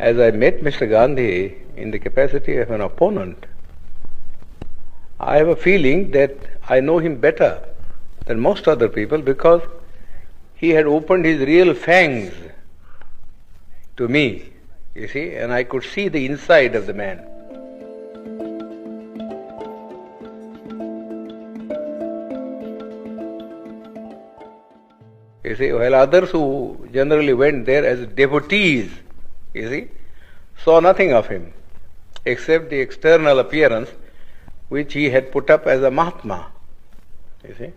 as I met Mr. Gandhi in the capacity of an opponent, I have a feeling that I know him better than most other people because he had opened his real fangs to me, you see, and I could see the inside of the man. You see, while others who generally went there as devotees, you see, saw nothing of him except the external appearance which he had put up as a Mahatma, you see.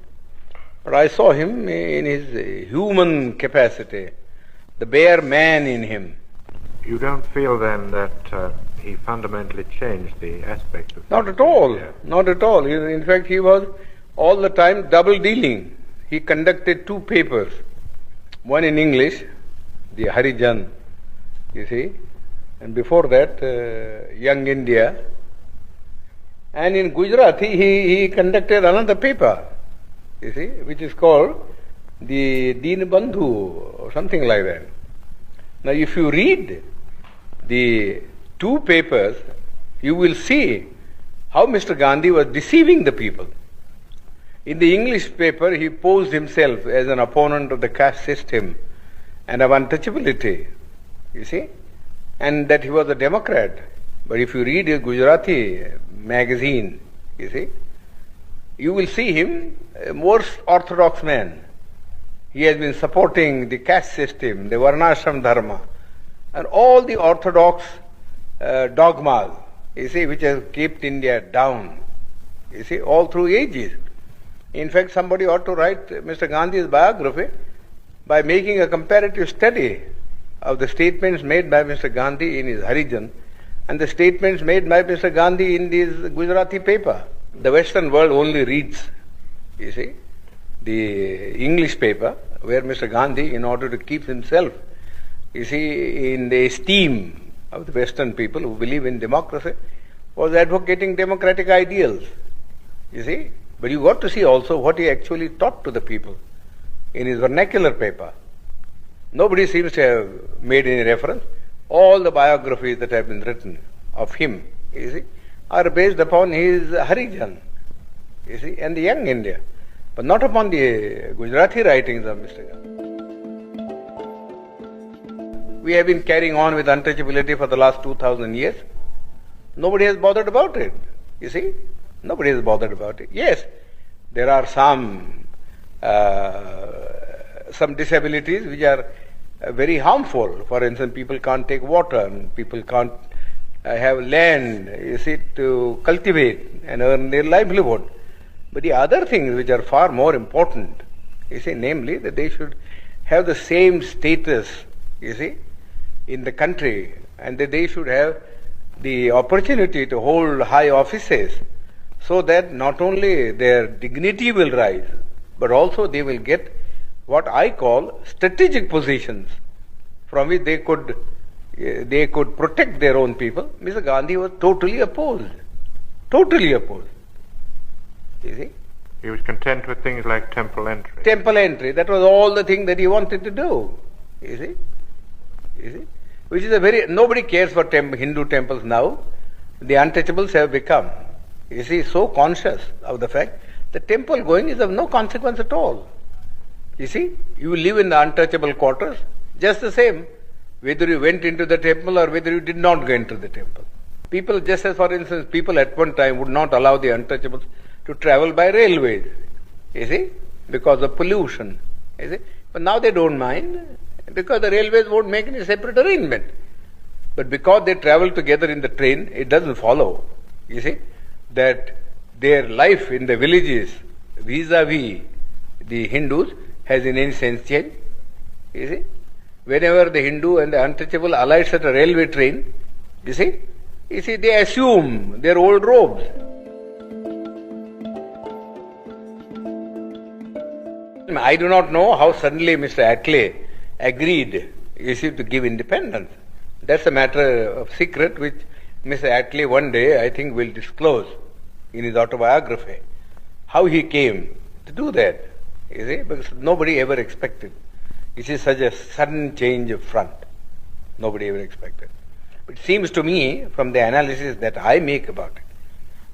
But I saw him in his human capacity, the bare man in him. You don't feel then that he fundamentally changed the aspect of... Not at all, not at all. In fact, he was all the time double dealing. He conducted two papers, one in English, the Harijan, you see, and before that, Young India. And in Gujarati, he conducted another paper, you see, which is called the Deenbandhu or something like that. Now, if you read the two papers, you will see how Mr. Gandhi was deceiving the people. In the English paper, he posed himself as an opponent of the caste system and of untouchability, you see, and that he was a Democrat. But if you read his Gujarati magazine, you see, you will see him a more orthodox man. He has been supporting the caste system, the Varnashram Dharma, and all the orthodox dogmas, you see, which have kept India down, you see, all through ages. In fact, somebody ought to write Mr. Gandhi's biography by making a comparative study of the statements made by Mr. Gandhi in his Harijan and the statements made by Mr. Gandhi in this Gujarati paper. The Western world only reads, you see, the English paper, where Mr. Gandhi, in order to keep himself, you see, in the esteem of the Western people who believe in democracy, was advocating democratic ideals, you see. But you got to see also what he actually taught to the people in his vernacular paper. Nobody seems to have made any reference. All the biographies that have been written of him, you see, are based upon his Harijan, you see, and the Young India, but not upon the Gujarati writings of Mr. Gandhi. We have been carrying on with untouchability for the last 2000 years. Nobody has bothered about it, you see. Nobody is bothered about it. Yes, there are some disabilities which are very harmful. For instance, people can't take water, and people can't have land, you see, to cultivate and earn their livelihood. But the other things which are far more important, you see, namely that they should have the same status, you see, in the country, and that they should have the opportunity to hold high offices, so that not only their dignity will rise, but also they will get what I call strategic positions from which they could protect their own people. Mr. Gandhi was totally opposed. Totally opposed. You see? He was content with things like temple entry. Temple entry, that was all the thing that he wanted to do. You see? You see? Which is nobody cares for Hindu temples now. The untouchables have become, you see, so conscious of the fact that temple going is of no consequence at all. You see, you live in the untouchable quarters, just the same, whether you went into the temple or whether you did not go into the temple. People, just as for instance, people at one time would not allow the untouchables to travel by railways, you see, because of pollution, you see. But now they don't mind, because the railways won't make any separate arrangement. But because they travel together in the train, it doesn't follow, you see, that their life in the villages vis-a-vis the Hindus has in any sense changed. You see, whenever the Hindu and the untouchable alights at a railway train, you see, they assume their old robes. I do not know how suddenly Mr. Attlee agreed, you see, to give independence. That's a matter of secret which Mr. Attlee one day, I think, will disclose in his autobiography, how he came to do that, you see, because nobody ever expected. You see, such a sudden change of front. Nobody ever expected. It seems to me, from the analysis that I make about it,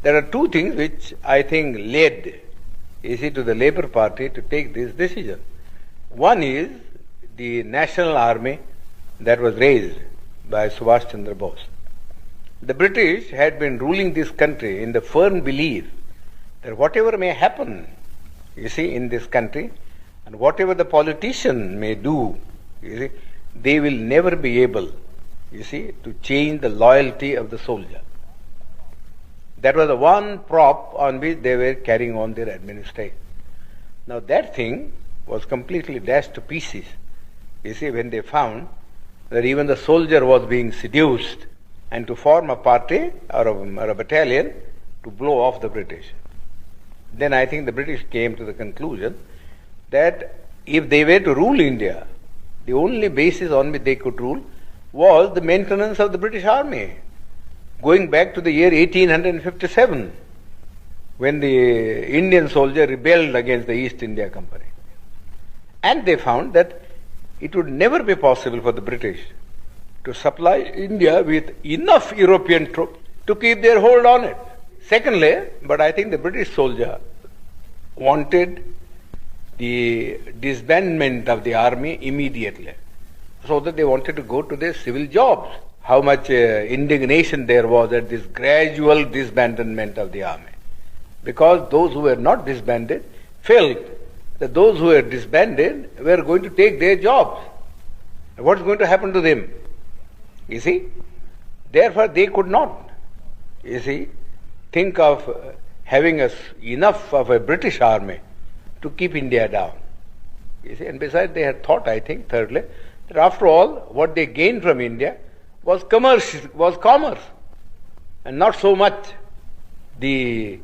there are two things which I think led, to the Labour Party to take this decision. One is the national army that was raised by Subhash Chandra Bose. The British had been ruling this country in the firm belief that whatever may happen, in this country, and whatever the politician may do, they will never be able, to change the loyalty of the soldier. That was the one prop on which they were carrying on their administration. Now that thing was completely dashed to pieces, when they found that even the soldier was being seduced and to form a party or a battalion to blow off the British. Then I think the British came to the conclusion that if they were to rule India, the only basis on which they could rule was the maintenance of the British Army, going back to the year 1857, when the Indian soldier rebelled against the East India Company. And they found that it would never be possible for the British to supply India with enough European troops to keep their hold on it. Secondly, but I think the British soldier wanted the disbandment of the army immediately, so that they wanted to go to their civil jobs. How much indignation there was at this gradual disbandment of the army. Because those who were not disbanded felt that those who were disbanded were going to take their jobs. What's going to happen to them? Therefore they could not, think of having enough of a British army to keep India down. And besides, they had thought, I think, thirdly, that after all, what they gained from India was commerce, and not so much the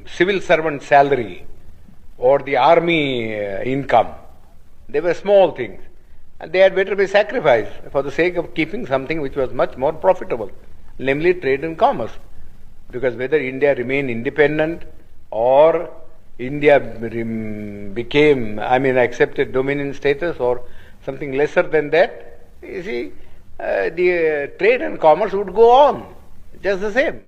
civil servant salary or the army income. They were small things, and they had better be sacrificed for the sake of keeping something which was much more profitable, namely trade and commerce. Because whether India remained independent or India accepted dominion status or something lesser than that, the trade and commerce would go on just the same.